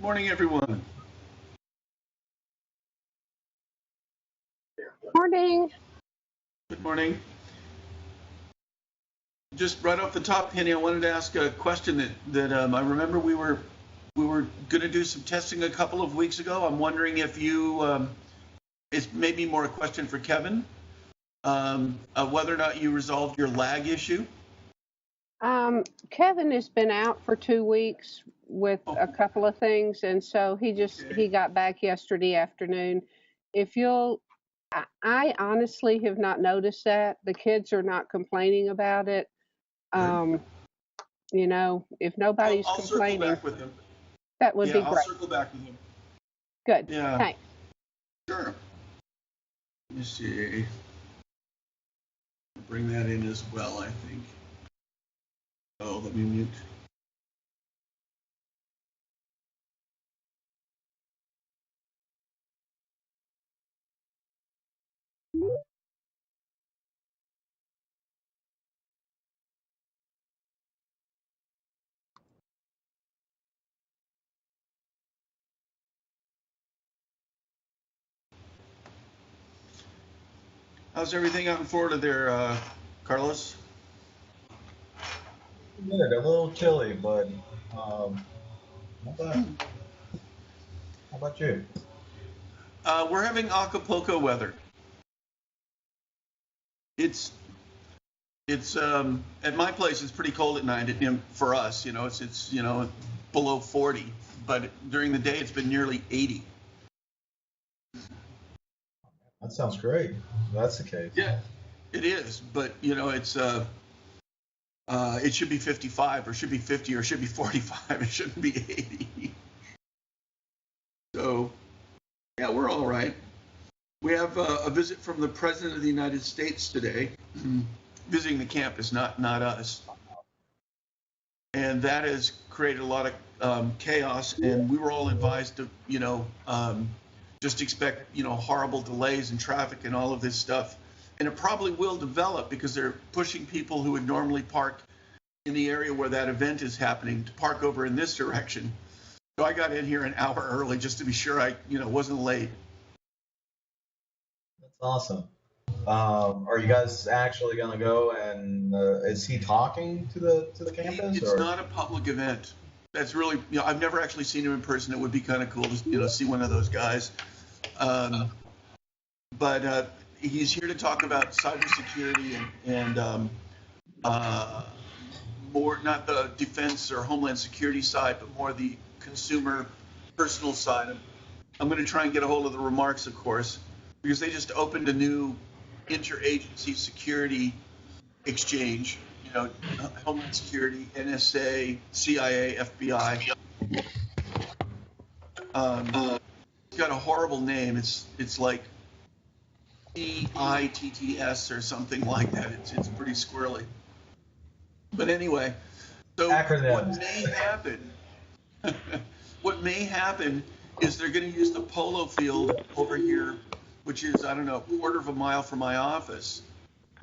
Morning, everyone. Morning. Good morning. Just right off the top, Penny, I wanted to ask a question that I remember we were going to do some testing a couple of weeks ago. I'm wondering if it's maybe more a question for Kevin, whether or not you resolved your lag issue. Kevin has been out for 2 weeks with Oh, a couple of things, and so okay. he got back yesterday afternoon. If you'll, I honestly have not noticed that. The kids are not complaining about it. Good. Um, if I'll, nobody's I'll circle complaining, back with him. that would Yeah, be I'll great. circle back with him. Good. Yeah, Thanks. sure. Let me see. Bring that in as well, I think. Oh, let me mute. How's everything out in Florida there, Carlos? Good, a little chilly, but not bad. How about you? We're having Acapulco weather. It's it's at my place. It's pretty cold at night. For us, it's below 40, but during the day it's been nearly 80. That sounds great. If that's the case. Yeah, it is. But it should be 55, or should be 50, or should be 45. It shouldn't be 80. So yeah, we're all right. We have a visit from the President of the United States today, visiting the campus, not us. And that has created a lot of chaos. And we were all advised to, just expect, horrible delays in traffic and all of this stuff. And it probably will develop because they're pushing people who would normally park in the area where that event is happening to park over in this direction. So I got in here an hour early just to be sure I, wasn't late. That's awesome. Are you guys actually gonna go and is he talking to the campus It's or? not a public event. That's really, I've never actually seen him in person. It would be kind of cool to, see one of those guys. Um, but he's here to talk about cybersecurity and more, not the defense or homeland security side, but more the consumer personal side. I'm going to try and get a hold of the remarks, of course, because they just opened a new interagency security exchange, Homeland Security, NSA, CIA, FBI. It's got a horrible name. It's like CITTS or something like that. It's pretty squirrely. But anyway, so what Acronyms. may happen? What may happen is they're going to use the polo field over here, which is, I don't know, a quarter of a mile from my office,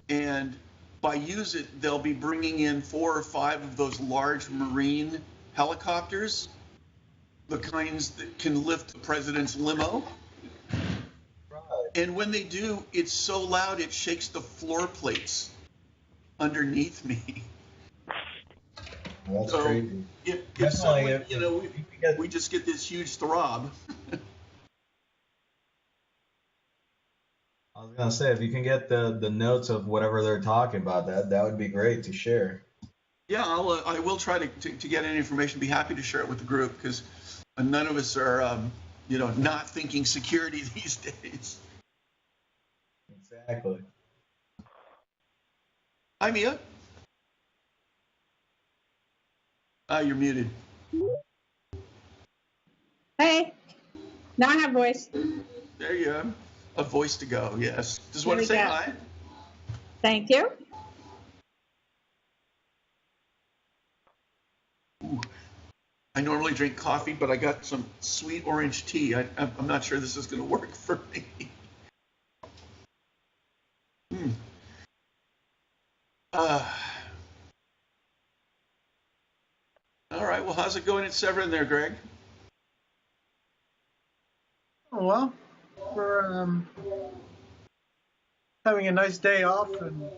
and by use it, they'll be bringing in 4 or 5 of those large marine helicopters, the kinds that can lift the president's limo. Right. And when they do, it's so loud it shakes the floor plates underneath me. Well, that's So crazy. if Definitely, someone, if you can get, we just get this huge throb. I was gonna say if you can get the notes of whatever they're talking about, that would be great to share. Yeah, I will try to get any information. Be happy to share it with the group because none of us are, not thinking security these days. Exactly. Hi, Mia. You're muted. Hey, now I have voice. There you go. A voice to go. Yes. Just There want to we say go. hi. Thank you. Ooh. I normally drink coffee, but I got some sweet orange tea. I'm not sure this is going to work for me. Hmm. Uh, all right. Well, how's it going at Severn there, Greg? Well, we're having a nice day off and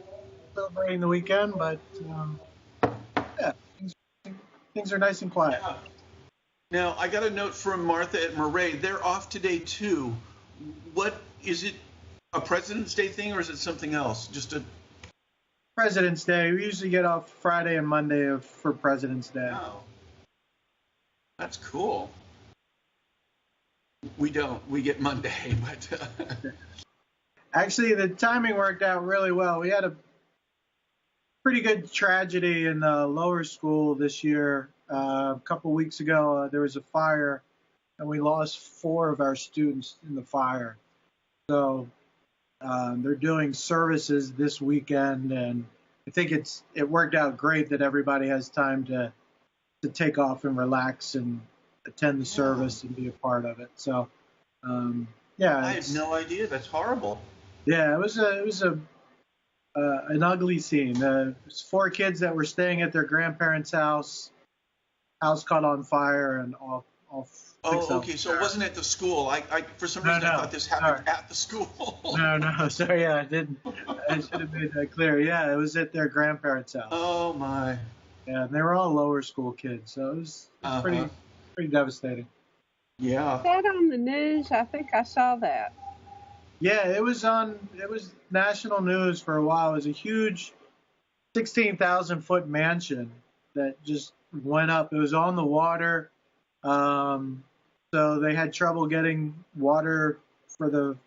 celebrating the weekend, but yeah, things are nice and quiet. Yeah. Now, I got a note from Martha at Murray. They're off today, too. What is it, a President's Day thing, or is it something else? Just a... President's Day. We usually get off Friday and Monday for President's Day. Oh. That's cool. We don't. We get Monday, but... Actually, the timing worked out really well. We had a pretty good tragedy in the lower school this year. A couple weeks ago, there was a fire, and we lost 4 of our students in the fire. So they're doing services this weekend, and I think it worked out great that everybody has time to take off and relax and attend the service and be a part of it. So yeah, I had no idea. That's horrible. Yeah, it was an ugly scene. It was 4 kids that were staying at their grandparents' house. House caught on fire and all. Oh, okay. So it wasn't at the school. I for some reason I thought this happened at the school. No. Sorry, yeah, I didn't. I should have made that clear. Yeah, it was at their grandparents' house. Oh my. Yeah, and they were all lower school kids, so it was pretty devastating. Yeah. Is that on the news? I think I saw that. Yeah, it was national news for a while. It was a huge 16,000-foot mansion that just went up. It was on the water, so they had trouble getting water for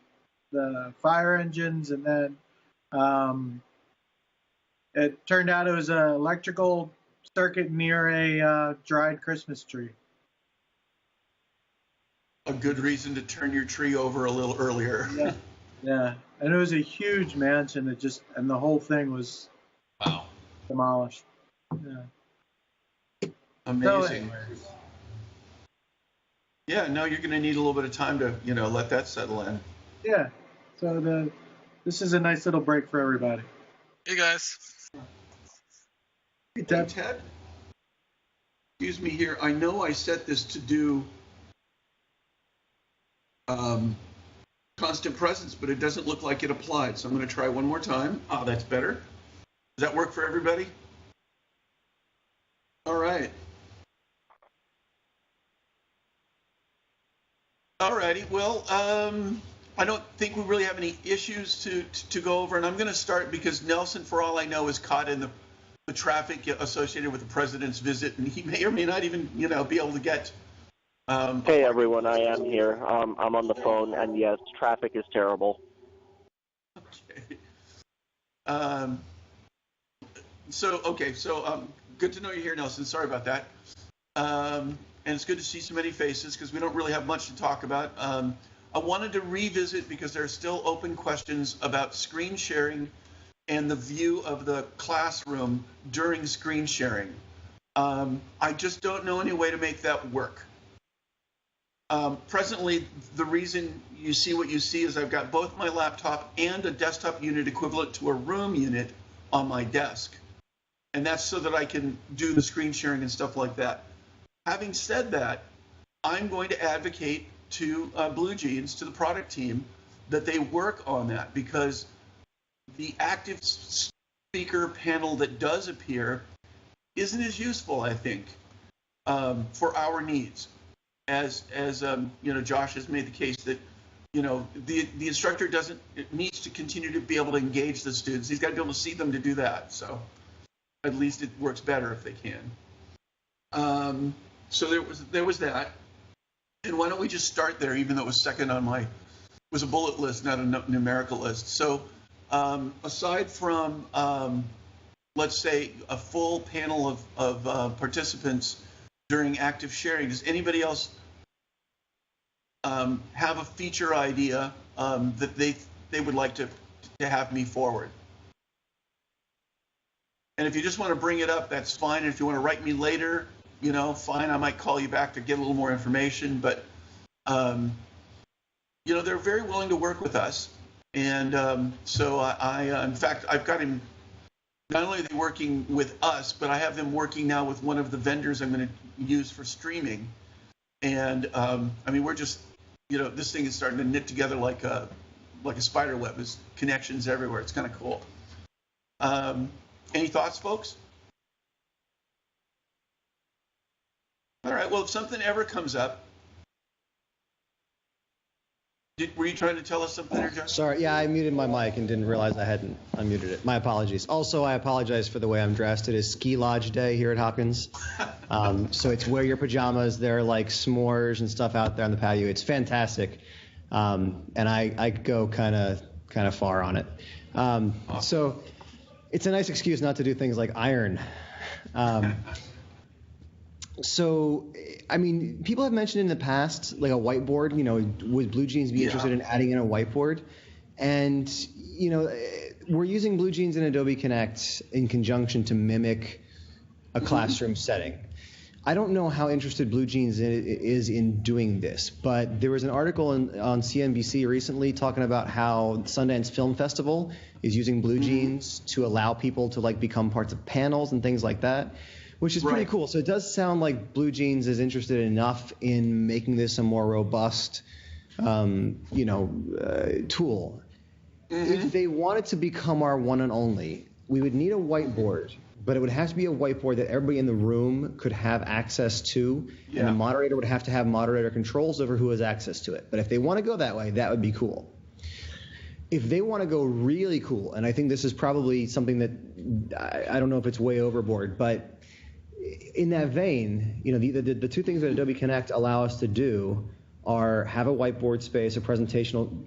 the fire engines, and then it turned out it was an electrical circuit near a dried Christmas tree. A good reason to turn your tree over a little earlier. Yeah, and it was a huge mansion and the whole thing was demolished. Yeah. Amazing. So, yeah, no, you're going to need a little bit of time to, let that settle in. yeah. So this is a nice little break for everybody. Hey guys. Hey, Hey, Ted. Excuse me here. I know I set this to do constant presence, but it doesn't look like it applied. So I'm going to try one more time. Ah, that's better. Does that work for everybody? All right. All righty. Well, I don't think we really have any issues to go over, and I'm going to start because Nelson, for all I know, is caught in the traffic associated with the president's visit, and he may or may not even, be able to get. Hey everyone, I am here. I'm on the phone, and yes, traffic is terrible. Okay. So good to know you're here, Nelson. Sorry about that. And it's good to see so many faces because we don't really have much to talk about. I wanted to revisit because there are still open questions about screen sharing and the view of the classroom during screen sharing. I just don't know any way to make that work. Presently, the reason you see what you see is I've got both my laptop and a desktop unit equivalent to a room unit on my desk. And that's so that I can do the screen sharing and stuff like that. Having said that, I'm going to advocate to Blue Jeans, to the product team, that they work on that because the active speaker panel that does appear isn't as useful, I think, for our needs. As Josh has made the case that, the instructor needs to continue to be able to engage the students. He's got to be able to see them to do that. So at least it works better if they can. So there was that. And why don't we just start there, even though it was second on was a bullet list, not a numerical list. So aside from, let's say, a full panel of participants during active sharing, does anybody else have a feature idea that they would like to have me forward? And if you just want to bring it up, that's fine. And if you want to write me later, fine. I might call you back to get a little more information. But, they're very willing to work with us. And so in fact, I've got him, not only are they working with us, but I have them working now with one of the vendors I'm going to use for streaming. And we're just this thing is starting to knit together like a spider web. There's connections everywhere. It's kind of cool. Any thoughts, folks? All right. Well, if something ever comes up, were you trying to tell us something there, John? Sorry, yeah, I muted my mic and didn't realize I hadn't unmuted it. My apologies. Also, I apologize for the way I'm dressed. It is ski lodge day here at Hopkins. So it's wear your pajamas. There are like s'mores and stuff out there on the patio. It's fantastic. And I go kind of far on it. So it's a nice excuse not to do things like iron. So, I mean, people have mentioned in the past, like a whiteboard, would Blue Jeans be interested in adding in a whiteboard? And, we're using Blue Jeans and Adobe Connect in conjunction to mimic a classroom setting. I don't know how interested Blue Jeans is in doing this, but there was an article on CNBC recently talking about how Sundance Film Festival is using Blue Jeans to allow people to like become parts of panels and things like that, which is pretty cool. So it does sound like Blue Jeans is interested enough in making this a more robust, tool. If they wanted to become our one and only, we would need a whiteboard, but it would have to be a whiteboard that everybody in the room could have access to, and the moderator would have to have moderator controls over who has access to it. But if they want to go that way, that would be cool. If they want to go really cool, and I think this is probably something that I don't know if it's way overboard, but in that vein, the two things that Adobe Connect allow us to do are have a whiteboard space, a presentation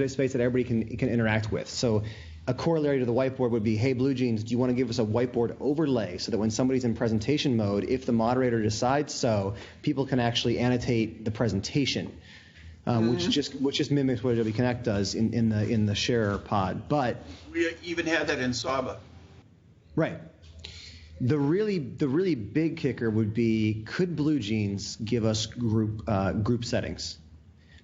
space that everybody can interact with. So a corollary to the whiteboard would be, hey, Blue Jeans, do you want to give us a whiteboard overlay so that when somebody's in presentation mode, if the moderator decides so, people can actually annotate the presentation, which just mimics what Adobe Connect does in the share pod. But we even had that in Saba. Right. The really big kicker would be, could Blue Jeans give us group settings?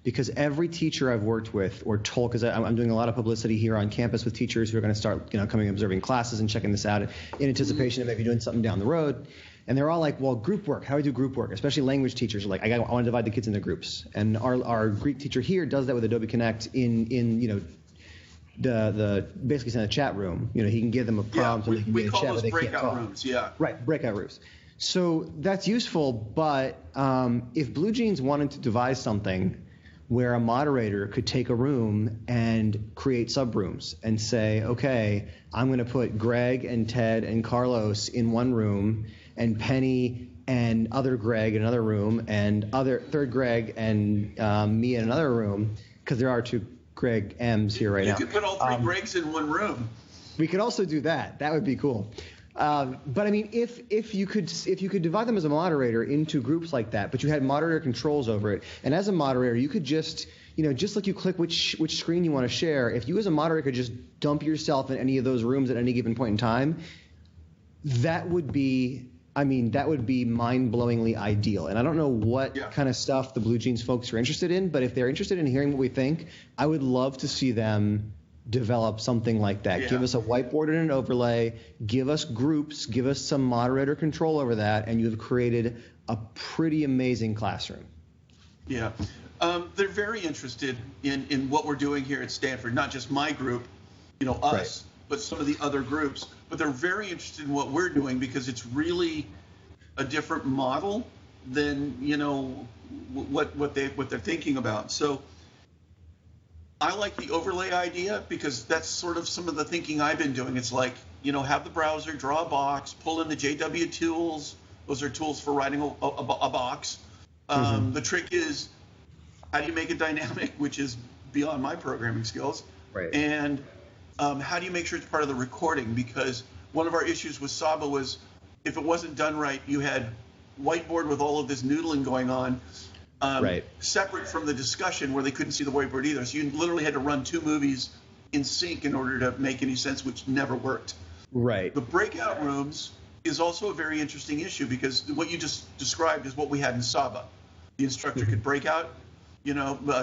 Because every teacher I've worked with or told, because I'm doing a lot of publicity here on campus with teachers who are going to start coming observing classes and checking this out in anticipation of maybe doing something down the road. And they're all like, well, group work, how do we do group work? Especially language teachers are like, I want to divide the kids into groups. And our Greek teacher here does that with Adobe Connect in the basically in a chat room. He can give them a prompt and they can we get a call chat, those but they can't breakout talk. rooms. Yeah. Right, breakout rooms. So that's useful, but if Blue Jeans wanted to devise something where a moderator could take a room and create subrooms and say, okay, I'm going to put Greg and Ted and Carlos in one room and Penny and other Greg in another room and third Greg and me in another room, because there are two Greg M's here right now. You could put all three Gregs in one room. We could also do that. That would be cool. But I mean, if you could divide them as a moderator into groups like that, but you had moderator controls over it, and as a moderator, you could just like you click which screen you want to share. If you as a moderator could just dump yourself in any of those rooms at any given point in time, that would be mind-blowingly ideal. And I don't know what kind of stuff the Blue Jeans folks are interested in, but if they're interested in hearing what we think, I would love to see them develop something like that. Give us a whiteboard and an overlay, give us groups, give us some moderator control over that, and you've created a pretty amazing classroom. Yeah. They're very interested in what we're doing here at Stanford, not just my group, us, but some of the other groups. But they're very interested in what we're doing because it's really a different model than, what they're thinking about. So I like the overlay idea because that's sort of some of the thinking I've been doing. It's like, have the browser, draw a box, pull in the JW tools. Those are tools for writing a box. The trick is, how do you make it dynamic, which is beyond my programming skills? Right. And how do you make sure it's part of the recording? Because one of our issues with Saba was if it wasn't done right, you had whiteboard with all of this noodling going on. Separate from the discussion where they couldn't see the whiteboard either. So you literally had to run two movies in sync in order to make any sense, which never worked. Right. The breakout rooms is also a very interesting issue because what you just described is what we had in Saba. The instructor could break out,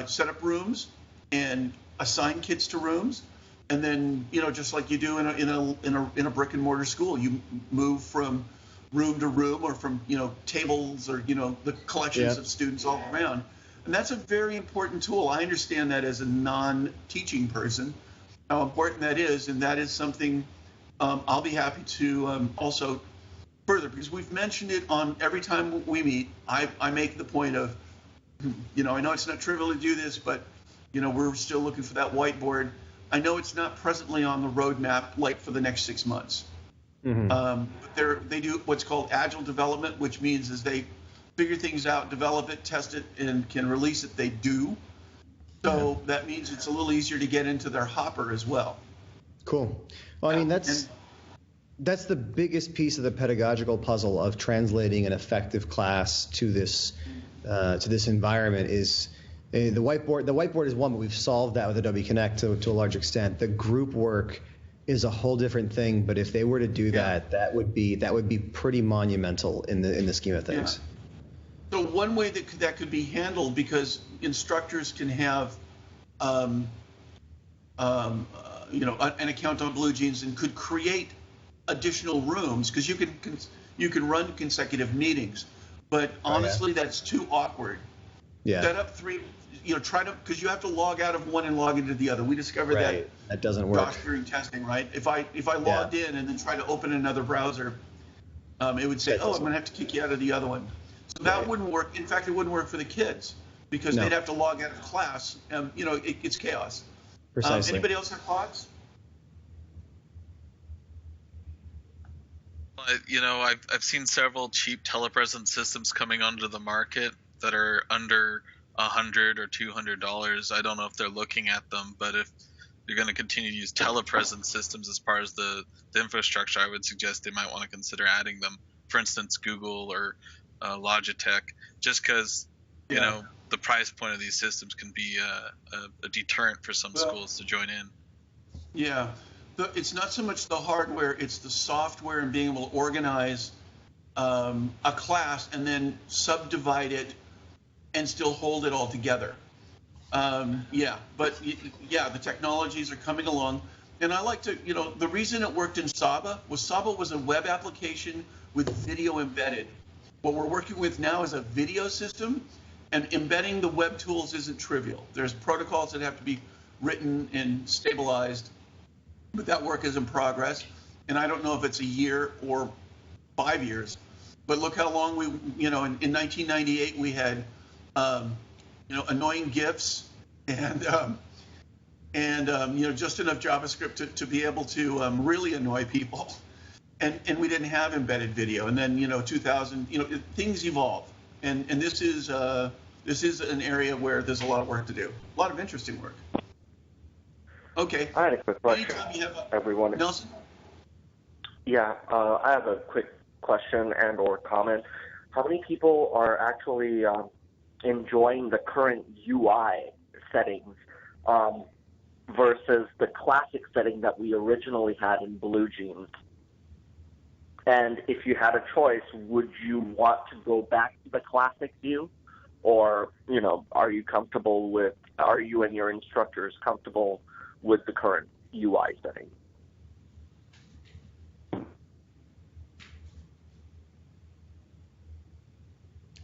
set up rooms and assign kids to rooms. And then, just like you do in a brick and mortar school, you move from room to room or from tables or the collections of students all around. And that's a very important tool. I understand that as a non-teaching person, how important that is. And that is something I'll be happy to also further, because we've mentioned it on every time we meet. I make the point of, I know it's not trivial to do this, but, we're still looking for that whiteboard. I know it's not presently on the roadmap, like for the next 6 months. But they do what's called agile development, which means is they figure things out, develop it, test it, and can release it. They do. So that means it's a little easier to get into their hopper as well. Cool. Well, I mean, that's the biggest piece of the pedagogical puzzle of translating an effective class to this environment is the whiteboard. The whiteboard is one, but we've solved that with Adobe Connect to a large extent. The group work is a whole different thing, but if they were to do that would be pretty monumental in the scheme of things. So one way that could be handled, because instructors can have an account on Blue Jeans and could create additional rooms, because you can run consecutive meetings, but honestly that's too awkward. Set up 3, try to, because you have to log out of one and log into the other. We discovered that doesn't work during testing, right? If I logged in and then tried to open another browser, it would say, I'm going to have to kick you out of the other one. So that wouldn't work. In fact, it wouldn't work for the kids, because they'd have to log out of class. It's chaos. Precisely. Anybody else have thoughts? I've seen several cheap telepresence systems coming onto the market that are under $100 or $200. I don't know if they're looking at them, but if you're going to continue to use telepresence systems as part of the infrastructure, I would suggest they might want to consider adding them. For instance, Google or Logitech, just because the price point of these systems can be a deterrent for some schools to join in. Yeah, it's not so much the hardware; it's the software and being able to organize a class and then subdivide it and still hold it all together. The technologies are coming along, and I like to, the reason it worked in Saba was a web application with video embedded. What we're working with now is a video system, and embedding the web tools isn't trivial. There's protocols that have to be written and stabilized, but that work is in progress. And I don't know if it's a year or 5 years, but look how long in 1998 we had, annoying GIFs and just enough JavaScript to be able to really annoy people. And we didn't have embedded video. And then, 2000, things evolve. And this is an area where there's a lot of work to do, a lot of interesting work. Okay. I had a quick question, everyone. Nelson? Yeah, I have a quick question and or comment. How many people are actually enjoying the current UI settings versus the classic setting that we originally had in Blue Jeans? And if you had a choice, would you want to go back to the classic view? Or, are you and your instructors comfortable with the current UI setting?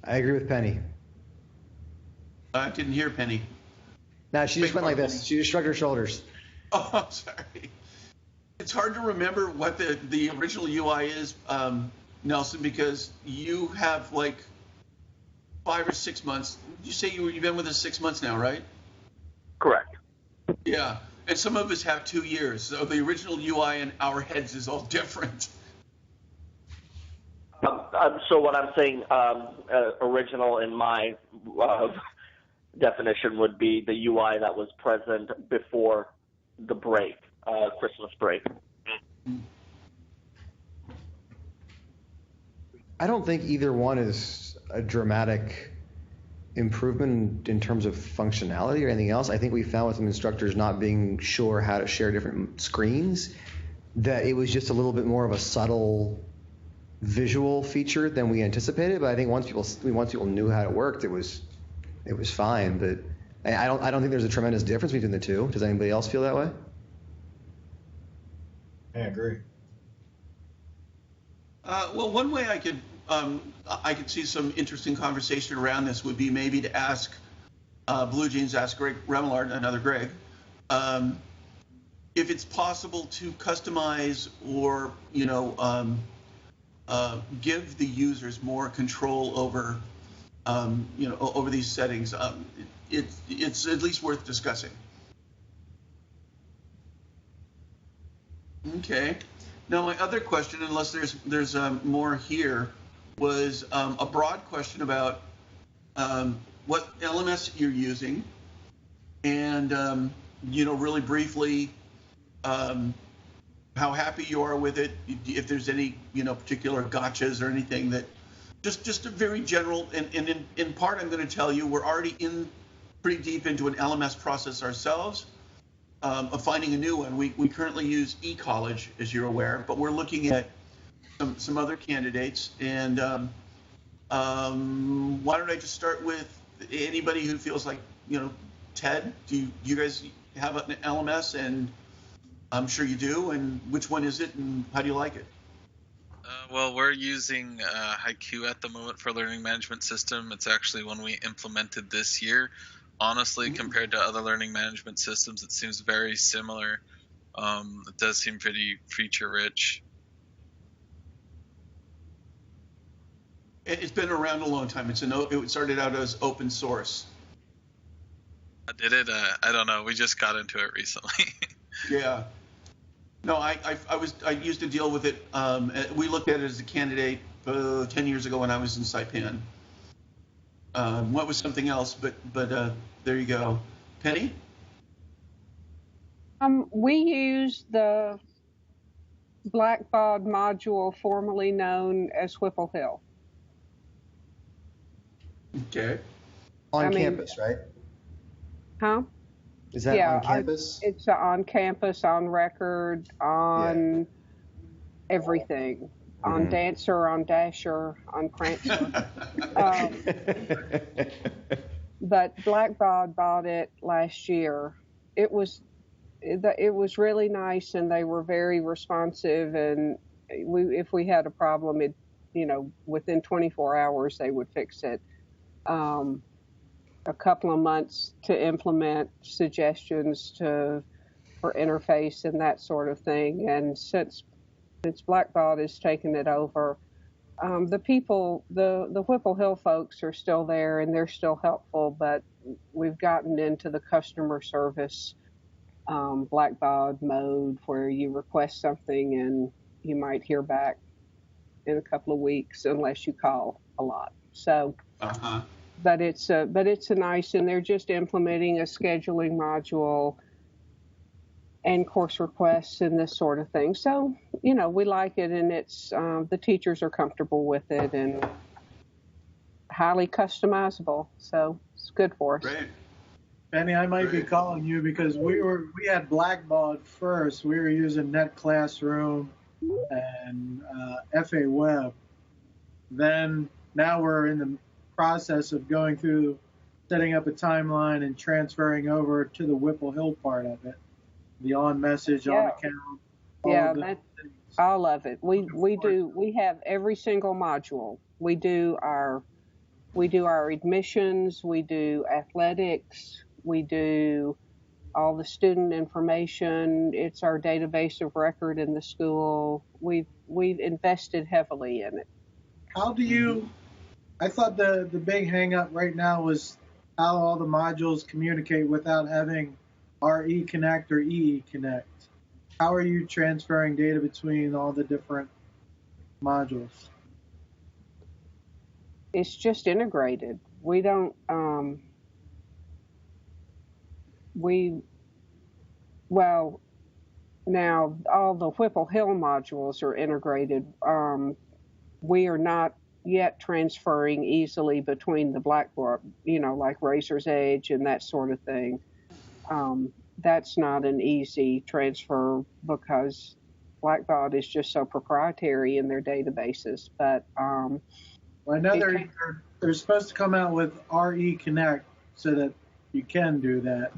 I agree with Penny. I didn't hear Penny. No, she just went like this. She just shrugged her shoulders. Oh, I'm sorry. It's hard to remember what the original UI is, Nelson, because you have like 5 or 6 months. You say you've been with us 6 months now, right? Correct. Yeah, and some of us have 2 years. So the original UI in our heads is all different. So what I'm saying, original in my definition would be the UI that was present before the break, Christmas break. I don't think either one is a dramatic improvement in terms of functionality or anything else. I think we found with some instructors not being sure how to share different screens that it was just a little bit more of a subtle visual feature than we anticipated. But I think once people knew how it worked, it was fine. But I don't think there's a tremendous difference between the two. Does anybody else feel that way? I agree. Well, one way I could see some interesting conversation around this would be maybe to ask Blue Jeans asked Greg Remillard, another Greg, if it's possible to customize or give the users more control over over these settings. It's at least worth discussing. Okay. Now my other question, unless there's more here, was a broad question about what LMS you're using, and really briefly, how happy you are with it. If there's any particular gotchas or anything that, just a very general. And in part, I'm going to tell you we're already pretty deep into an LMS process ourselves. Of finding a new one. We currently use eCollege, as you're aware, but we're looking at some other candidates. And why don't I just start with anybody who feels like, Ted, do you guys have an LMS? And I'm sure you do. And which one is it, and how do you like it? Well, we're using Haiku at the moment for learning management system. It's actually one we implemented this year. Honestly, compared to other learning management systems, it seems very similar. It does seem pretty feature-rich. It's been around a long time. It started out as open source. Did it? I don't know. We just got into it recently. Yeah. No, I used to deal with it. We looked at it as a candidate 10 years ago when I was in Saipan. What was something else? But there you go. Penny? We use the Blackbaud module formerly known as Whipple Hill. Okay. On campus, right? Huh? Is that on campus? It's on campus, on record, on everything. On Dancer, on Dasher, on Prancer. But Blackbaud bought it last year. It was really nice, and they were very responsive. And if we had a problem, within 24 hours they would fix it. A couple of months to implement suggestions for interface and that sort of thing. And since Blackbaud has taken it over, the people, the Whipple Hill folks are still there, and they're still helpful, but we've gotten into the customer service Blackbaud mode where you request something and you might hear back in a couple of weeks unless you call a lot. So, but it's a nice, and they're just implementing a scheduling module and course requests and this sort of thing. So, we like it, and it's the teachers are comfortable with it and highly customizable. So it's good for us. Great. Benny, I might be calling you because we had Blackbaud first. We were using Net Classroom and FA Web. Then now we're in the process of going through setting up a timeline and transferring over to the Whipple Hill part of it. The on message, on account. All of it. We have every single module. We do our admissions, we do athletics, we do all the student information. It's our database of record in the school. We've invested heavily in it. How do you? I thought the big hang up right now was how all the modules communicate without having RE Connect or EE Connect. How are you transferring data between all the different modules? It's just integrated. We don't, now all the Whipple Hill modules are integrated. We are not yet transferring easily between the Blackboard, like Razor's Edge and that sort of thing. That's not an easy transfer because Blackbaud is just so proprietary in their databases. But well, I know they're supposed to come out with RE Connect so that you can do that.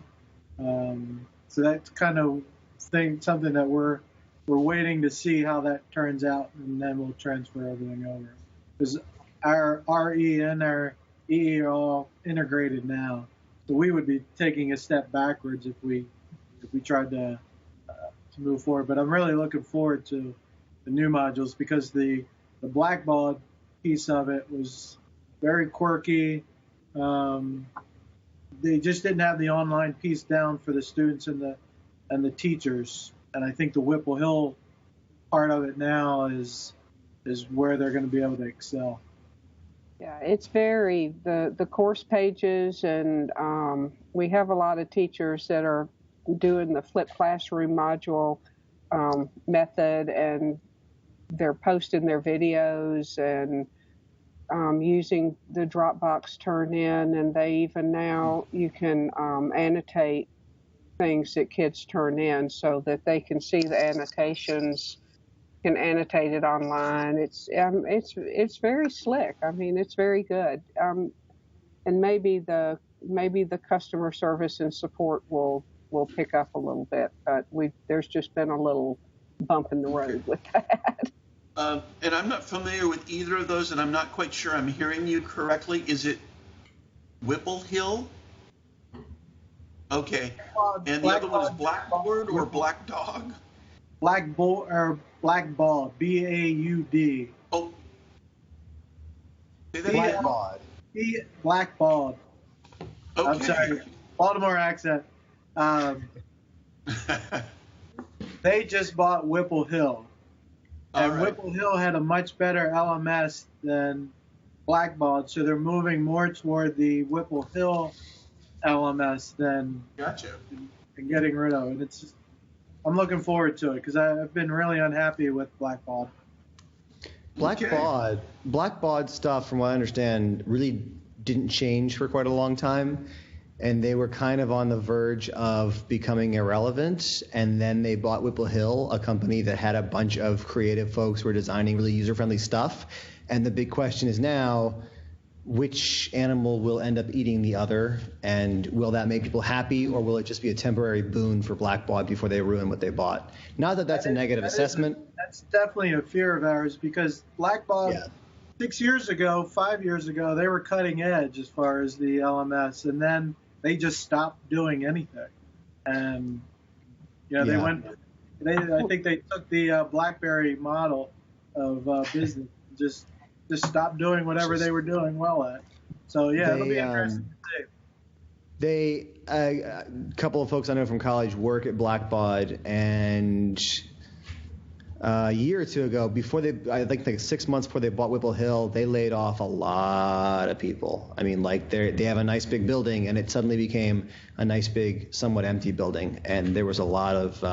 So that's kind of something that we're waiting to see how that turns out, and then we'll transfer everything over. Because our RE and our EE are all integrated now, so So we would be taking a step backwards if we tried to move forward. But I'm really looking forward to the new modules because the blackballed piece of it was very quirky. They just didn't have the online piece down for the students and the teachers. And I think the Whipple Hill part of it now is where they're going to be able to excel. Yeah, it's very the course pages, and we have a lot of teachers that are doing the flipped classroom module method, and they're posting their videos and using the Dropbox turn-in, and they even now you can annotate things that kids turn in so that they can see the annotations, can annotate it online. It's very slick. I mean, it's very good. And maybe the customer service and support will pick up a little bit, but there's just been a little bump in the road with that. And I'm not familiar with either of those, and I'm not quite sure I'm hearing you correctly. Is it Whipple Hill? Okay. And the other one is Blackboard or Black Dog? Blackballed, B-A-U-D. Oh. Say that again? Blackballed. Okay. I'm sorry, Baltimore accent. They just bought Whipple Hill. And right. Whipple Hill had a much better LMS than Blackballed, so they're moving more toward the Whipple Hill LMS than Gotcha. and getting rid of it. It's just, I'm looking forward to it because I've been really unhappy with Blackballed. Blackballed stuff, from what I understand, really didn't change for quite a long time, and they were kind of on the verge of becoming irrelevant. And then they bought Whipple Hill, a company that had a bunch of creative folks who were designing really user-friendly stuff. And the big question is now, which animal will end up eating the other, and will that make people happy, or will it just be a temporary boon for Blackballed before they ruin what they bought? Not that that's a negative assessment. That's definitely a fear of ours because Blackballed, 6 years ago, 5 years ago, they were cutting edge as far as the LMS, and then they just stopped doing anything. And they went. I think they took the BlackBerry model of business, just stopped doing whatever they were doing well at. So it'll be interesting to see. A couple of folks I know from college work at Blackballed, and a year or two ago, I think like 6 months before they bought Whipple Hill, they laid off a lot of people. I mean, like they have a nice big building, and it suddenly became a nice big, somewhat empty building, and there was a lot of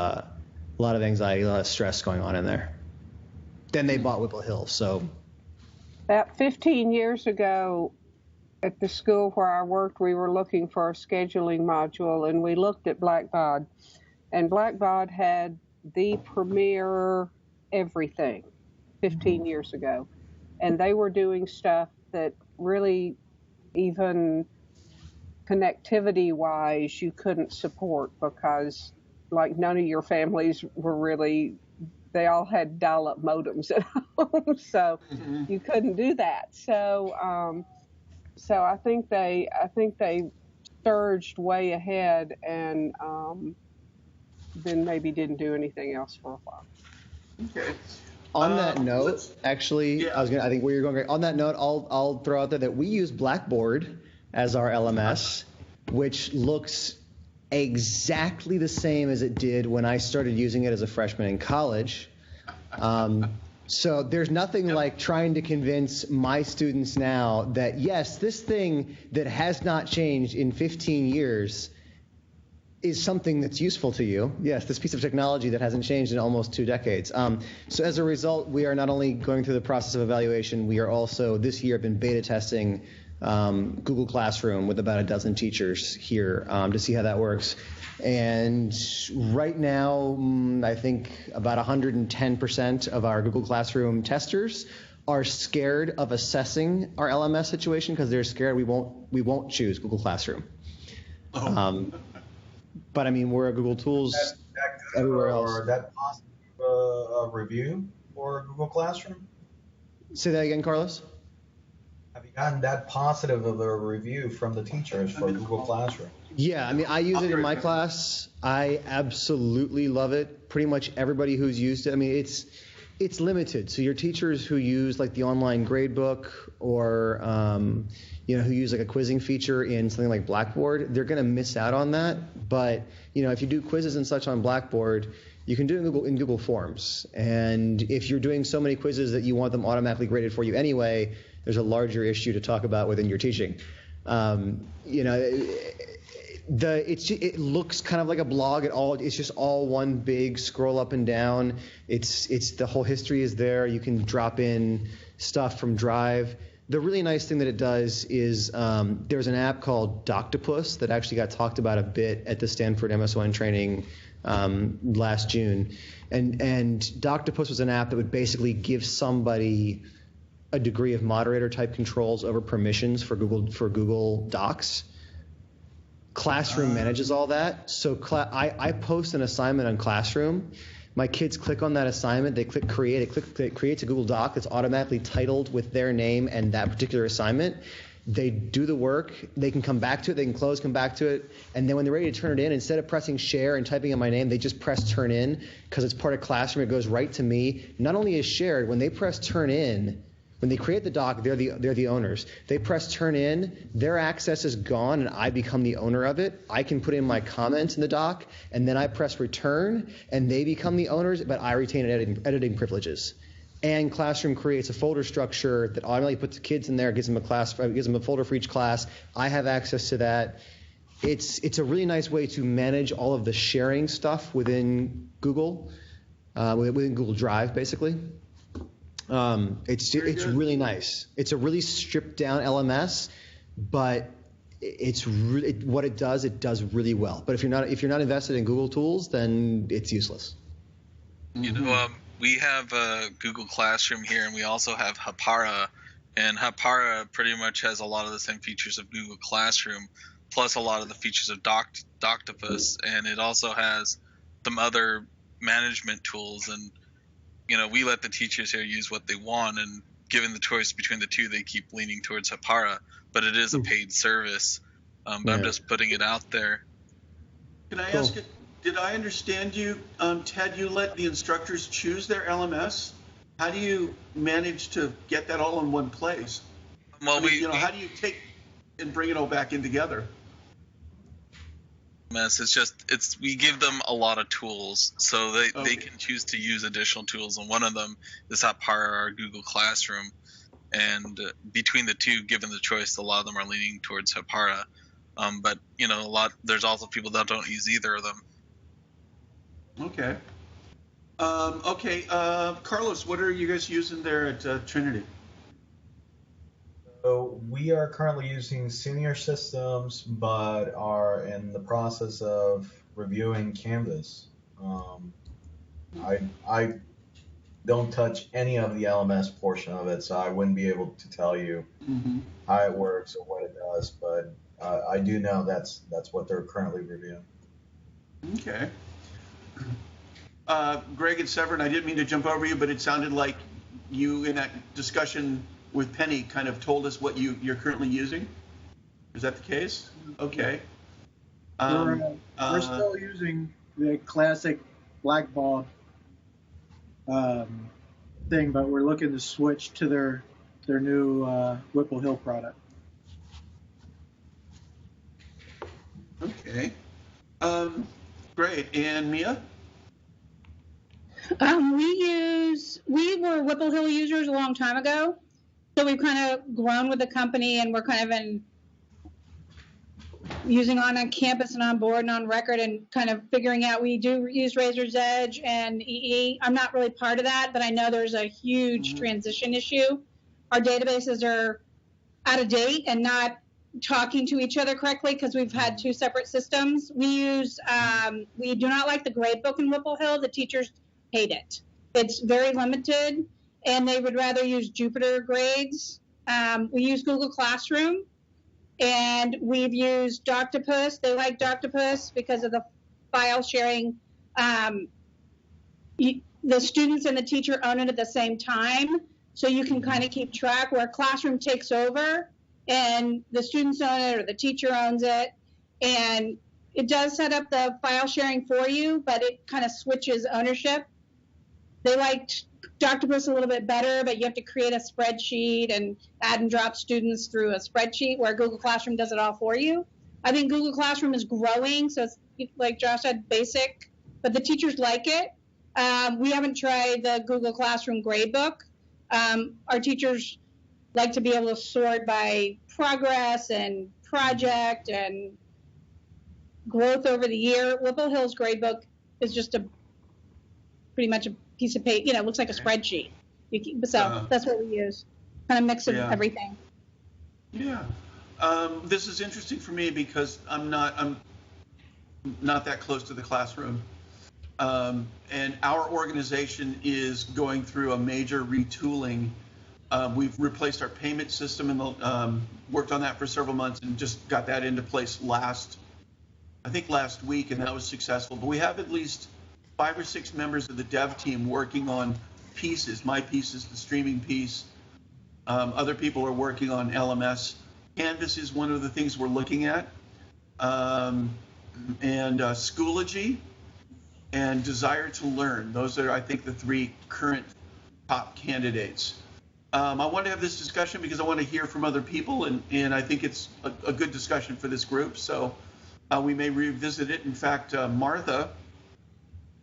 anxiety, a lot of stress going on in there. Then they bought Whipple Hill, so. About 15 years ago, at the school where I worked, we were looking for a scheduling module, and we looked at Blackballed, and Blackballed had the premier everything 15 years ago, and they were doing stuff that really, even connectivity wise, you couldn't support because like none of your families were really, they all had dial-up modems at home, so you couldn't do that. So I think they surged way ahead, and then maybe didn't do anything else for a while. Okay. On that note, actually, I think where you're going. On that note, I'll throw out there that we use Blackboard as our LMS, which looks exactly the same as it did when I started using it as a freshman in college. So there's nothing like trying to convince my students now that, yes, this thing that has not changed in 15 years is something that's useful to you. Yes, this piece of technology that hasn't changed in almost 2 decades. So as a result, we are not only going through the process of evaluation, we are also this year been beta testing Google Classroom with about a dozen teachers here to see how that works. And right now, I think about 110% of our Google Classroom testers are scared of assessing our LMS situation because they're scared we won't choose Google Classroom. But I mean, we're at Google Tools everywhere else. Or that possible review for Google Classroom? Say that again, Carlos. Have you gotten that positive of a review from the teachers for Google Classroom. Yeah, I mean, I use it in my class. I absolutely love it. Pretty much everybody who's used it. I mean, it's limited. So your teachers who use like the online gradebook or who use like a quizzing feature in something like Blackboard, they're going to miss out on that. But if you do quizzes and such on Blackboard, you can do it in Google Forms. And if you're doing so many quizzes that you want them automatically graded for you anyway, there's a larger issue to talk about within your teaching. It looks kind of like a blog. It's just all one big scroll up and down. It's the whole history is there. You can drop in stuff from Drive. The really nice thing that it does is there's an app called Doctopus that actually got talked about a bit at the Stanford MSON training last June. And Doctopus was an app that would basically give somebody a degree of moderator type controls over permissions for Google Docs. Classroom manages all that. So I post an assignment on Classroom. My kids click on that assignment. They click create. It creates a Google Doc that's automatically titled with their name and that particular assignment. They do the work. They can come back to it. They can close, come back to it. And then when they're ready to turn it in, instead of pressing share and typing in my name, they just press turn in because it's part of Classroom. It goes right to me. Not only is shared, when they press turn in, when they create the doc, they're the owners. They press turn in, their access is gone, and I become the owner of it. I can put in my comments in the doc, and then I press return, and they become the owners, but I retain editing privileges. And Classroom creates a folder structure that automatically puts the kids in there, gives them a folder for each class. I have access to that. It's a really nice way to manage all of the sharing stuff within Google, within Google Drive, basically. It's really nice. It's a really stripped down LMS, but what it does really well. But if you're not invested in Google tools, then it's useless. We have Google Classroom here, and we also have Hapara. And Hapara pretty much has a lot of the same features of Google Classroom, plus a lot of the features of Doctopus, and it also has some other management tools. And we let the teachers here use what they want, and given the choice between the two, they keep leaning towards Hapara. But it is a paid service. But I'm just putting it out there. Can I ask you, did I understand you, Ted, you let the instructors choose their LMS? How do you manage to get that all in one place? Well, how do you take and bring it all back in together? We give them a lot of tools, so they can choose to use additional tools, and one of them is Hapara or Google Classroom. And between the two, given the choice, a lot of them are leaning towards Hapara. But there's also people that don't use either of them. Okay. Carlos, what are you guys using there at Trinity? So we are currently using Senior Systems, but are in the process of reviewing Canvas. I don't touch any of the LMS portion of it, so I wouldn't be able to tell you how it works or what it does. But I do know that's what they're currently reviewing. Okay. Greg and Severin, I didn't mean to jump over you, but it sounded like you, in that discussion with Penny, kind of told us what you're currently using. Is that the case? Okay. We're still using the classic blackball thing, but we're looking to switch to their new Whipple Hill product. Okay. Great. And Mia? We were Whipple Hill users a long time ago. So we've kind of grown with the company, and we're kind of using on campus and on board and on record, and kind of figuring out. We do use Razor's Edge and EE. I'm not really part of that, but I know there's a huge transition issue. Our databases are out of date and not talking to each other correctly because we've had two separate systems. We do not like the gradebook in Whipple Hill. The teachers hate it. It's very limited, and they would rather use Jupyter grades. We use Google Classroom, and we've used Doctopus. They like Doctopus because of the file sharing. The students and the teacher own it at the same time, so you can kind of keep track. Where Classroom takes over, and the students own it or the teacher owns it. And it does set up the file sharing for you, but it kind of switches ownership. They liked Doctopus a little bit better, but you have to create a spreadsheet and add and drop students through a spreadsheet, where Google Classroom does it all for you. I think Google Classroom is growing, so it's, like Josh said, basic, but the teachers like it. We haven't tried the Google Classroom gradebook. Our teachers like to be able to sort by progress and project and growth over the year. Whipple Hill's gradebook is just pretty much a piece of paper, it looks like a spreadsheet. That's what we use, kind of mix of everything. Yeah. This is interesting for me because I'm not that close to the classroom. And our organization is going through a major retooling. We've replaced our payment system and worked on that for several months and just got that into place last week, and that was successful. But we have at least 5 or 6 members of the dev team working on pieces. My piece is the streaming piece. Other people are working on LMS. Canvas is one of the things we're looking at. And Schoology and Desire to Learn. Those are, I think, the 3 current top candidates. I want to have this discussion because I want to hear from other people, and I think it's a good discussion for this group. So we may revisit it. In fact, Martha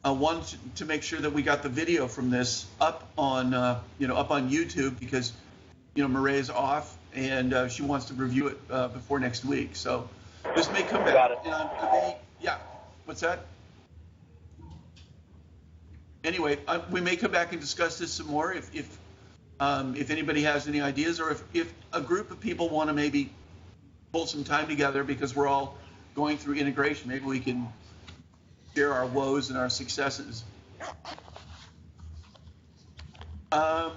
wanted to make sure that we got the video from this up on YouTube because Marae's off and she wants to review it before next week. So this may come back. Yeah. What's that? Anyway, we may come back and discuss this some more if anybody has any ideas, or if a group of people want to maybe pull some time together because we're all going through integration. Maybe we can share our woes and our successes. Wow,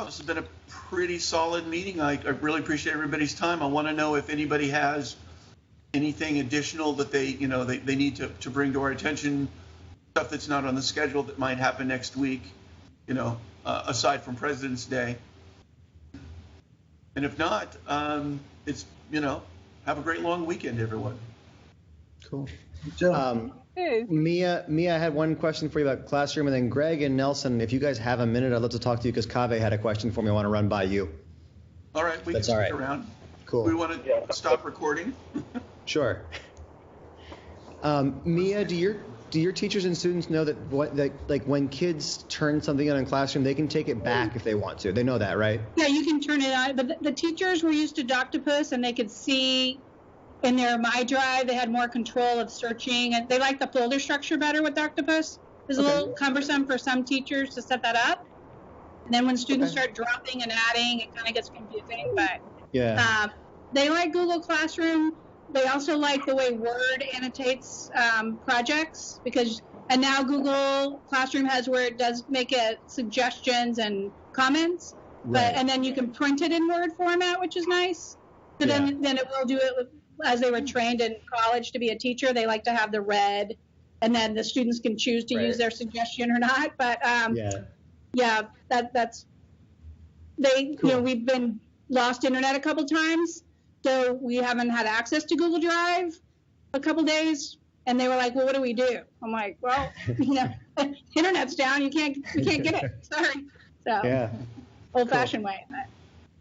this has been a pretty solid meeting. I really appreciate everybody's time. I want to know if anybody has anything additional that they need to bring to our attention, stuff that's not on the schedule that might happen next week, aside from President's Day. And if not, it's, have a great long weekend, everyone. Cool. Mia, I had one question for you about Classroom, and then Greg and Nelson, if you guys have a minute, I'd love to talk to you because Kaveh had a question for me I want to run by you. All right, we can stick around. Cool. We want to stop recording? Sure. Mia, do your teachers and students know that when kids turn something on in Classroom, they can take it back if they want to? They know that, right? Yeah, you can turn it on, but the teachers were used to Doctopus, and they could see in their My Drive, they had more control of searching, and they like the folder structure better with Doctopus. It's a little cumbersome for some teachers to set that up. And then when students start dropping and adding, it kind of gets confusing, but they like Google Classroom. They also like the way Word annotates projects and now Google Classroom has where it does make it suggestions and comments, and then you can print it in Word format, which is nice. So then it will do it as they were trained in college to be a teacher. They like to have the red, and then the students can choose to use their suggestion or not. But that's we've been lost internet a couple times, so we haven't had access to Google Drive a couple days, and they were like, well, what do we do? I'm like, well, internet's down, we can't get it, sorry. So old fashioned way, but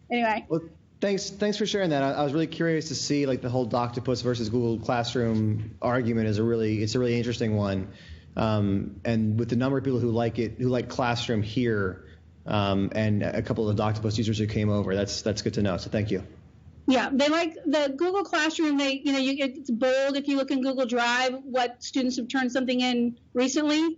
anyway. Well, thanks for sharing that. I was really curious to see the whole Doctopus versus Google Classroom argument it's a really interesting one. And with the number of people who like Classroom here, and a couple of the Doctopus users who came over, that's good to know. So thank you. Yeah, they like the Google Classroom. It's bold if you look in Google Drive what students have turned something in recently.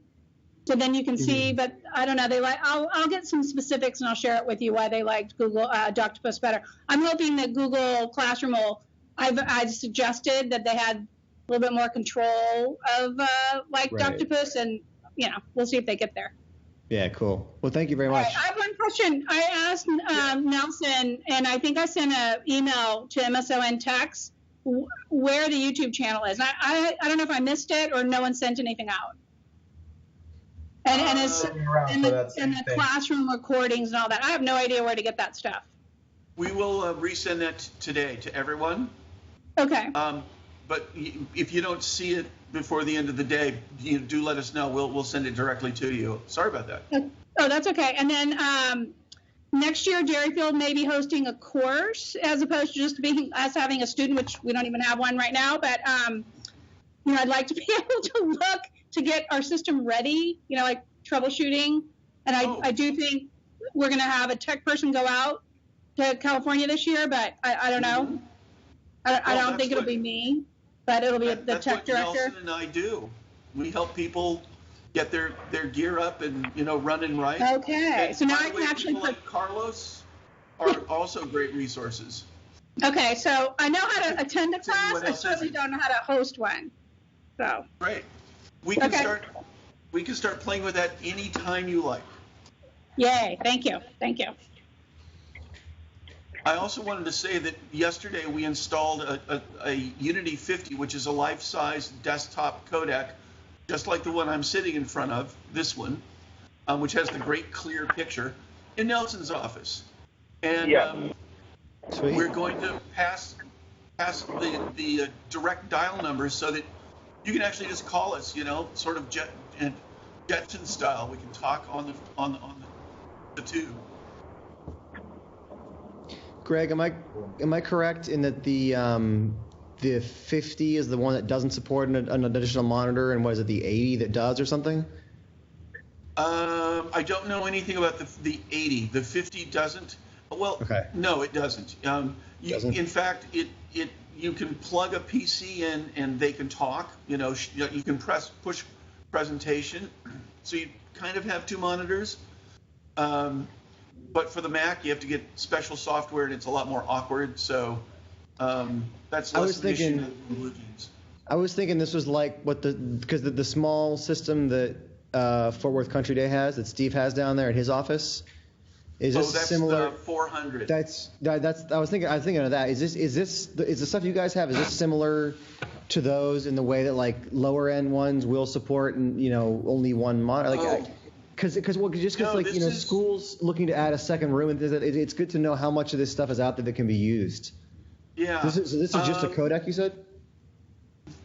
So then you can see, but I don't know. I'll get some specifics and I'll share it with you why they liked Google Doctopus better. I'm hoping that Google Classroom I've suggested that they had a little bit more control of Doctopus, and we'll see if they get there. Yeah, cool. Well, thank you very much. I have one question. I asked Nelson, and I think I sent an email to MSON Techs where the YouTube channel is. I don't know if I missed it or no one sent anything out. And the classroom recordings and all that. I have no idea where to get that stuff. We will resend that today to everyone. Okay. But if you don't see it before the end of the day, you do let us know. We'll send it directly to you. Sorry about that. Oh, that's okay. And then next year, Dairyfield may be hosting a course as opposed to just being us having a student, which we don't even have one right now. But I'd like to be able to look to get our system ready. Like troubleshooting. And I do think we're going to have a tech person go out to California this year, but I don't know. I don't think it'll be me, but it'll be the tech director. That's what Nelson and I do. We help people get their gear up and running right. Okay, so now I can actually put. Like Carlos are also great resources. Okay, so I know how to attend a class. I certainly don't know how to host one. So great. We can start playing with that anytime you like. Yay! Thank you. I also wanted to say that yesterday we installed a Unity 50, which is a life-size desktop codec, just like the one I'm sitting in front of, this one, which has the great clear picture, in Nelson's office. And we're going to pass the direct dial numbers so that you can actually just call us, sort of Jetson style. We can talk on the tube. Greg, am I correct in that the 50 is the one that doesn't support an additional monitor, and was it the 80 that does or something? I don't know anything about the 80. The 50 doesn't. Well, okay. No, it doesn't. In fact, you can plug a PC in and they can talk. You can push presentation, so you kind of have two monitors. But for the Mac, you have to get special software, and it's a lot more awkward. So that's less of an issue than Blue Jeans. I was thinking this was like because the small system that Fort Worth Country Day has, that Steve has down there in his office. Is this similar? The 400. That's. I was thinking of that. Is the stuff you guys have? Is this similar to those in the way that like lower end ones will support and only one monitor? Because schools looking to add a second room, and it's good to know how much of this stuff is out there that can be used. Yeah. This is just a codec, you said?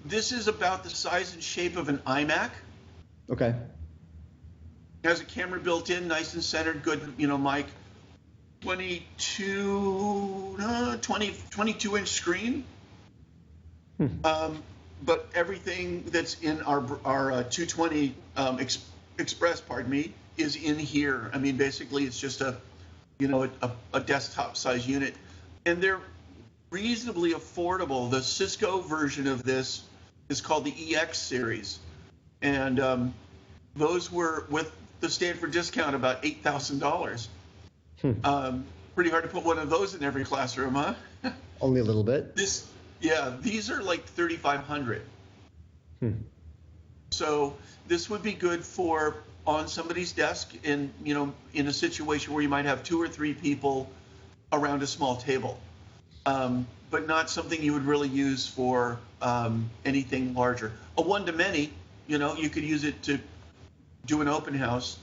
This is about the size and shape of an iMac. Okay. It has a camera built in, nice and centered, good, mic. 22-inch screen. But everything that's in our 220 Express, is in here. I mean, basically, it's just a desktop size unit, and they're reasonably affordable. The Cisco version of this is called the EX series, and those were with the Stanford discount about $8,000. Pretty hard to put one of those in every classroom, huh? Only a little bit. These are like $3,500. So this would be good for on somebody's desk in a situation where you might have 2 or 3 people around a small table, but not something you would really use for anything larger. A one-to-many, you could use it to do an open house.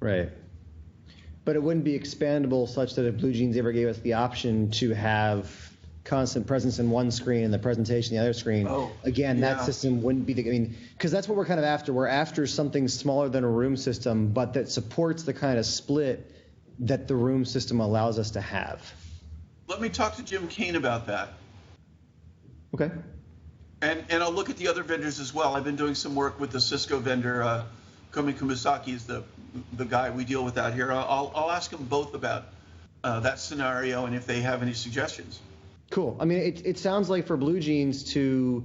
Right. But it wouldn't be expandable such that if Blue Jeans ever gave us the option to have constant presence in one screen and the presentation the other screen, that system wouldn't be because that's what we're kind of after. We're after something smaller than a room system, but that supports the kind of split that the room system allows us to have. Let me talk to Jim Kane about that. Okay. And I'll look at the other vendors as well. I've been doing some work with the Cisco vendor. Komi Kumasaki is the guy we deal with out here. I'll ask them both about that scenario and if they have any suggestions. Cool. I mean, it sounds like for Blue Jeans to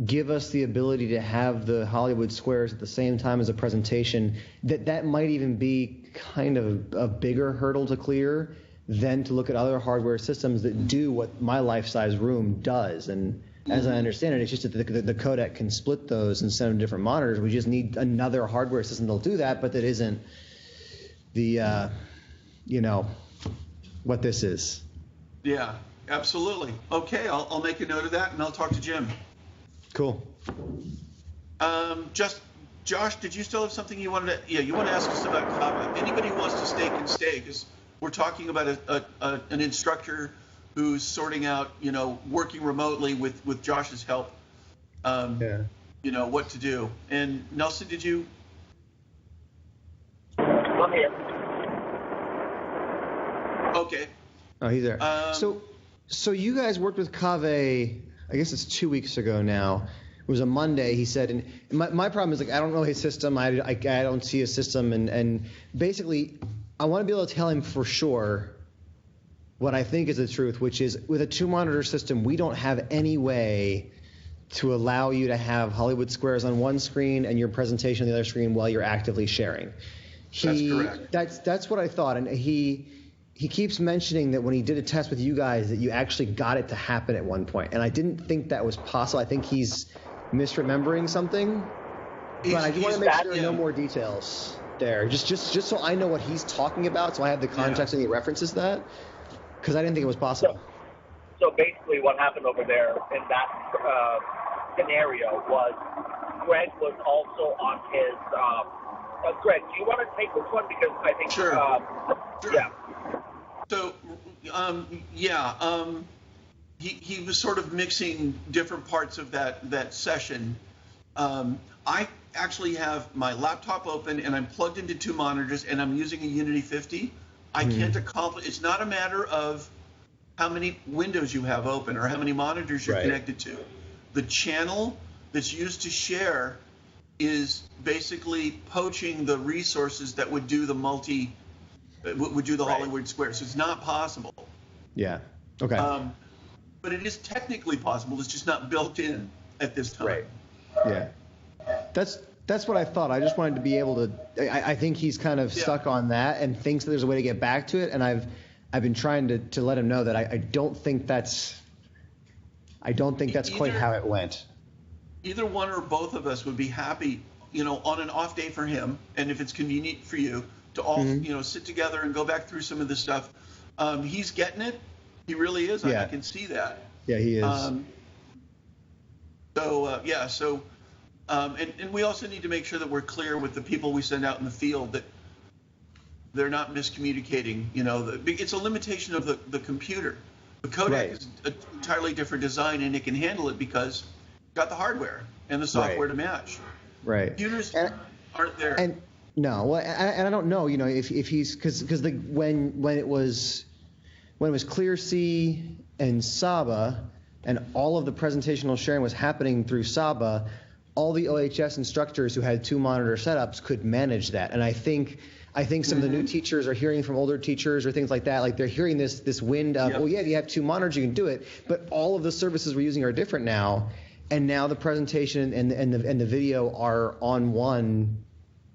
give us the ability to have the Hollywood Squares at the same time as a presentation, that might even be kind of a bigger hurdle to clear than to look at other hardware systems that do what my life-size room does. And as I understand it, it's just that the codec can split those and send them different monitors. We just need another hardware system that'll do that, but that isn't the, what this is. Yeah. Absolutely. Okay, I'll make a note of that, and I'll talk to Jim. Cool. Josh, did you still have something you wanted to? Yeah, you want to ask us about Kava. Anybody who wants to stay can stay, because we're talking about an instructor who's sorting out, working remotely with Josh's help, what to do. And Nelson, did you? I'm here. Okay. Oh, he's there. So you guys worked with Kaveh, I guess it's 2 weeks ago now. It was a Monday, he said. And my problem is, I don't know his system. I don't see his system. And basically, I want to be able to tell him for sure what I think is the truth, which is with a 2-monitor system, we don't have any way to allow you to have Hollywood Squares on one screen and your presentation on the other screen while you're actively sharing. That's correct. That's what I thought. And he keeps mentioning that when he did a test with you guys that you actually got it to happen at one point. And I didn't think that was possible. I think he's misremembering something. But I do want to make sure there are no more details there. Just so I know what he's talking about, so I have the context and he references that. Because I didn't think it was possible. So basically what happened over there in that scenario was Greg was also on his Greg, do you want to take this one? Because I think sure. Yeah. So, he was sort of mixing different parts of that session. I actually have my laptop open and I'm plugged into 2 monitors and I'm using a Unity 50. I can't accomplish. It's not a matter of how many windows you have open or how many monitors you're connected to. The channel that's used to share is basically poaching the resources that would do the Hollywood Squares. So it's not possible. Yeah. Okay. But it is technically possible. It's just not built in at this time. Right. Yeah. That's what I thought. I just wanted to be able to. I think he's kind of stuck on that and thinks that there's a way to get back to it. And I've been trying to let him know that I don't think that's quite how it went. Either one or both of us would be happy, on an off day for him, and if it's convenient for you, to all sit together and go back through some of this stuff. He's getting it. He really is. I can see that. Yeah, he is. And we also need to make sure that we're clear with the people we send out in the field that they're not miscommunicating. It's a limitation of the computer. The codec is an entirely different design, and it can handle it because it's got the hardware and the software to match. Right. Computers aren't there. And no, well, and I don't know, if he's because when it was Clear C and Saba, and all of the presentational sharing was happening through Saba, all the OHS instructors who had 2-monitor setups could manage that. And I think some of the new teachers are hearing from older teachers or things like that. Like they're hearing this wind of, you have 2 monitors, you can do it. But all of the services we're using are different now. And now the presentation and the video are on one.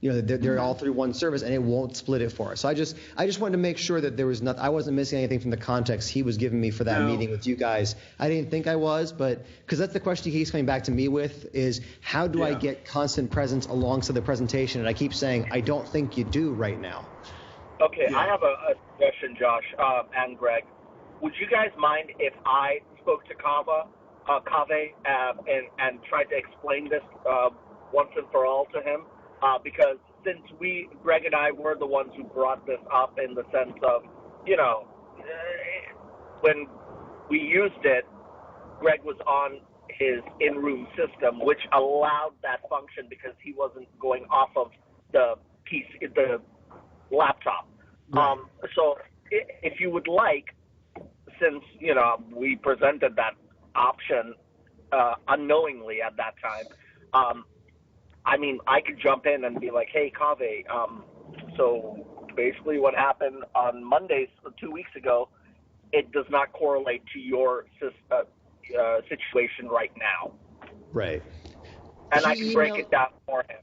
They're all through one service, and it won't split it for us. So I just wanted to make sure that there was nothing. I wasn't missing anything from the context he was giving me for that meeting with you guys. I didn't think I was, but because that's the question he keeps coming back to me with is how do I get constant presence alongside the presentation? And I keep saying I don't think you do right now. Okay, I have a suggestion, Josh and Greg. Would you guys mind if I spoke to Kaveh and tried to explain this once and for all to him? Because since Greg and I were the ones who brought this up in the sense of, when we used it, Greg was on his in-room system, which allowed that function because he wasn't going off of the laptop. Right. So if you would like, since, we presented that option unknowingly at that time, I could jump in and be like, hey, Kaveh, so basically what happened on Mondays 2 weeks ago, it does not correlate to your situation right now. Right. And I can break it down for him.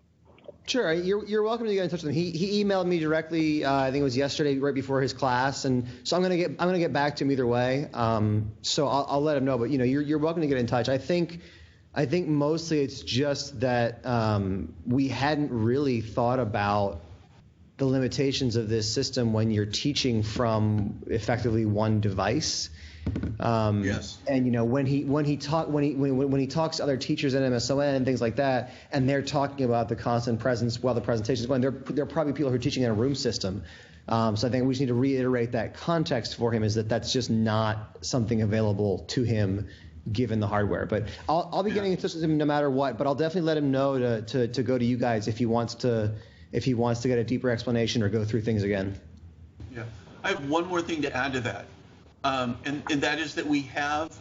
Sure. You're welcome to get in touch with him. He emailed me directly, I think it was yesterday, right before his class, and so I'm gonna get back to him either way. So I'll let him know. But you're welcome to get in touch. I think mostly it's just that we hadn't really thought about the limitations of this system when you're teaching from effectively one device. Yes. And when he talks to other teachers at MSON and things like that, and they're talking about the constant presence while the presentation is going, they're probably people who are teaching in a room system. So I think we just need to reiterate that context for him, is that that's just not something available to him given the hardware. But I'll be getting in touch with him no matter what, but I'll definitely let him know to go to you guys if he wants to get a deeper explanation or go through things again. Yeah. I have one more thing to add to that. And that is that we have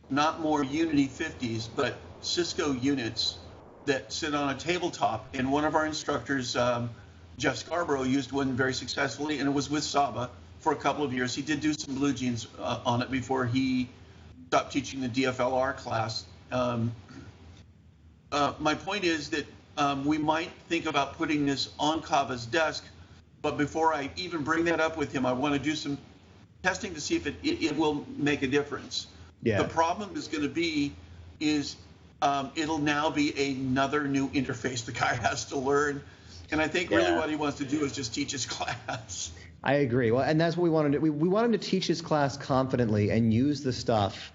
not more Unity 50s, but Cisco units that sit on a tabletop. And one of our instructors, Jeff Scarborough, used one very successfully, and it was with Saba for a couple of years. He did do some Blue Jeans on it before he stopped teaching the DFLR class. My point is that we might think about putting this on Kava's desk, but before I even bring that up with him, I want to do some testing to see if it will make a difference. Yeah. The problem is going to be it'll now be another new interface the guy has to learn. And I think really what he wants to do is just teach his class. I agree. Well, and that's what we wanted to do. We want him to teach his class confidently and use the stuff,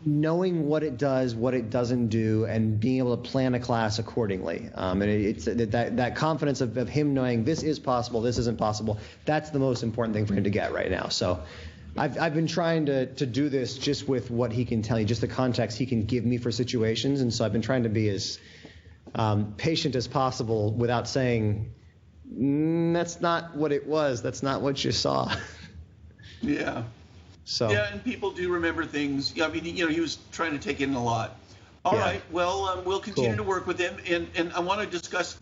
knowing what it does, what it doesn't do, and being able to plan a class accordingly. And it's that confidence of him knowing this is possible, this isn't possible. That's the most important thing for him to get right now. So I've been trying to do this just with what he can tell you, just the context he can give me for situations. And so I've been trying to be as patient as possible without saying, that's not what it was. That's not what you saw. Yeah. So. Yeah, and people do remember things. I mean, he was trying to take in a lot. All right. Well, we'll continue to work with him, and I want to discuss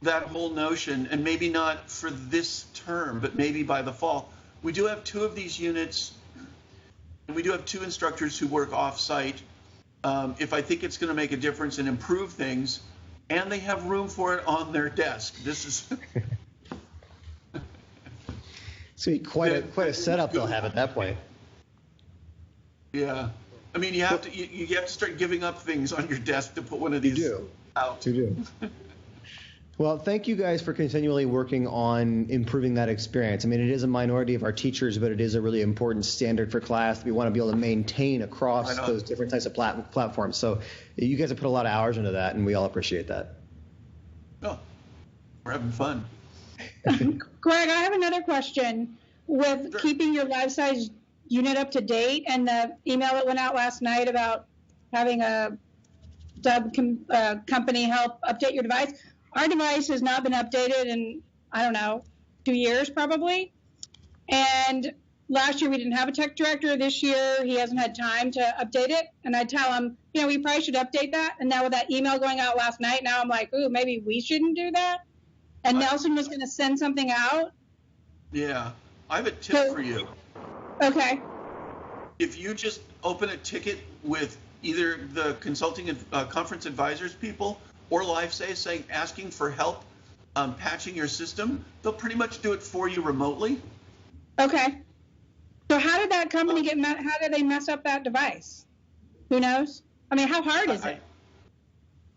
that whole notion, and maybe not for this term, but maybe by the fall. We do have 2 of these units, and we do have 2 instructors who work off-site. If I think it's going to make a difference and improve things, and they have room for it on their desk. This is it's quite a setup they'll have at that point. Yeah, I mean, you have to start giving up things on your desk to put one of these out. You do. Well, thank you guys for continually working on improving that experience. I mean, it is a minority of our teachers, but it is a really important standard for class that we want to be able to maintain across those different types of platforms. So you guys have put a lot of hours into that, and we all appreciate that. Oh, we're having fun. Greg, I have another question. With keeping your life-size unit up to date and the email that went out last night about having a company help update your device, our device has not been updated in, I don't know, 2 years probably. And last year we didn't have a tech director. This year he hasn't had time to update it. And I tell him, we probably should update that. And now with that email going out last night, now I'm like, ooh, maybe we shouldn't do that. And Nelson was going to send something out. Yeah, I have a tip for you. Okay. If you just open a ticket with either the consulting conference advisors people or LifeSay asking for help patching your system, they'll pretty much do it for you remotely. Okay. So how did that company how did they mess up that device? Who knows? I mean, how hard is it?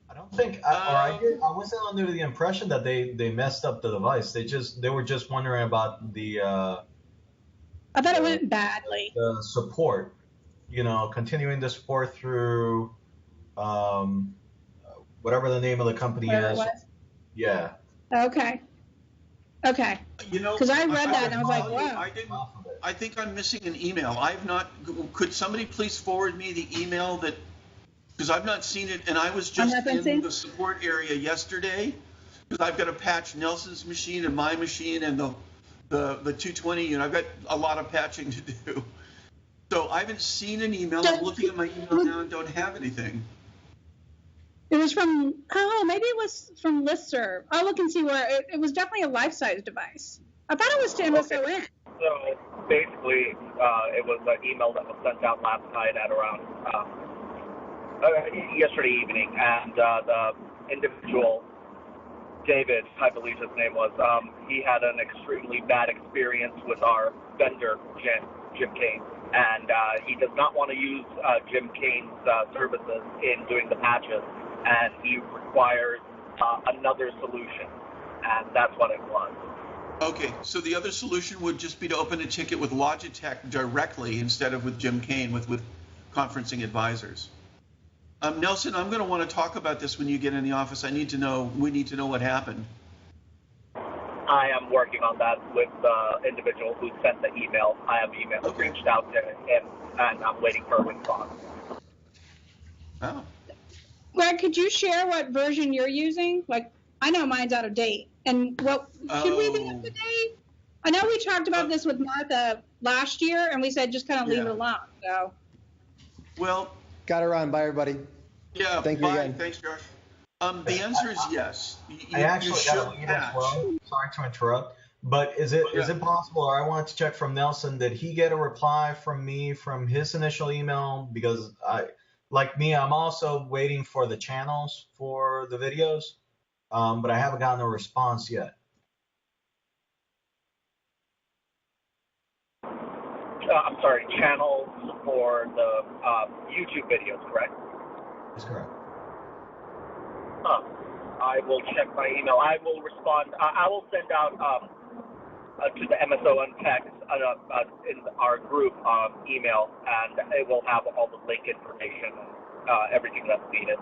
I don't think, I wasn't under the impression that they messed up the device. They were just wondering about the. I thought it went badly. The support, continuing the support through, whatever the name of the company is. Yeah. Okay. Because I read that and I was like, wow. I think I'm missing an email. Could somebody please forward me the email because I've not seen it, and I was just in the support area yesterday because I've got to patch Nelson's machine and my machine and the 220 unit. I've got a lot of patching to do. So I haven't seen an email. I'm looking at my email now and don't have anything. It was from, maybe it was from listserv. I'll look and see where, it was definitely a life-size device. I thought it was to MSON. Okay. So basically, it was an email that was sent out last night at around yesterday evening, and the individual, David, I believe his name was, he had an extremely bad experience with our vendor, Jim Kane, and he does not want to use Jim Kane's services in doing the patches, and he requires another solution, and that's what it was. Okay, so the other solution would just be to open a ticket with Logitech directly instead of with Jim Kane, with conferencing advisors. Nelson, I'm going to want to talk about this when you get in the office. We need to know what happened. I am working on that with the individual who sent the email. I have reached out to him, and I'm waiting for a response. Oh. Greg, could you share what version you're using? Like, I know mine's out of date. And what should we be up to date? I know we talked about this with Martha last year, and we said just kind of leave it alone. So. Well. Got to run. Bye, everybody. Yeah. Thank you again. Thanks, Josh. The answer is yes. I actually got an email as well. Sorry to interrupt, but is it possible, or I wanted to check from Nelson, did he get a reply from me from his initial email? Because I'm also waiting for the channels for the videos, but I haven't gotten a response yet. I'm sorry, channels for the YouTube videos, correct? That's correct. I will check my email. I will respond. I will send out to the MSON text in our group email, and it will have all the link information, everything that's needed.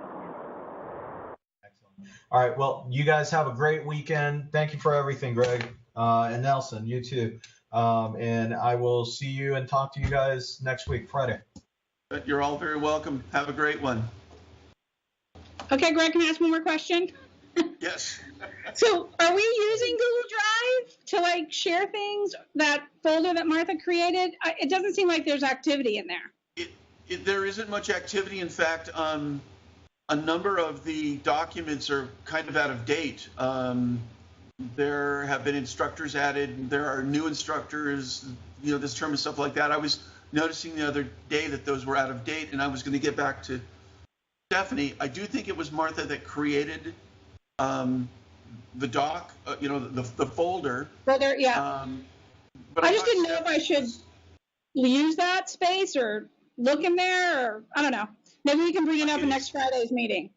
Excellent. All right. Well, you guys have a great weekend. Thank you for everything, Greg, and Nelson. You too. And I will see you and talk to you guys next week, Friday. You're all very welcome. Have a great one. Okay, Greg, can I ask one more question? Yes. So are we using Google Drive to like share things, that folder that Martha created? It doesn't seem like there's activity in there. There isn't much activity. In fact, a number of the documents are kind of out of date. There have been instructors added. There are new instructors, this term and stuff like that. I was noticing the other day that those were out of date, and I was going to get back to Stephanie. I do think it was Martha that created the doc, the folder. Folder, yeah. But I just didn't know if I should use that space or look in there, or I don't know. Maybe we can bring it up in next Friday's meeting.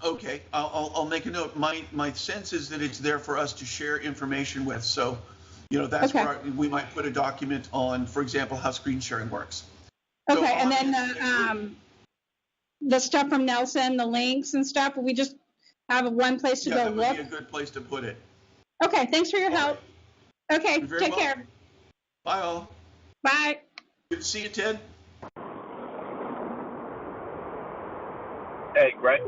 Okay, I'll make a note. My sense is that it's there for us to share information with. So, that's where we might put a document on, for example, how screen sharing works. Okay, so, and then the stuff from Nelson, the links and stuff, we just have one place to go that look. Would be a good place to put it. Okay, thanks for your help. Right. Okay, take care. Bye all. Bye. Good to see you, Ted. Hey, Greg.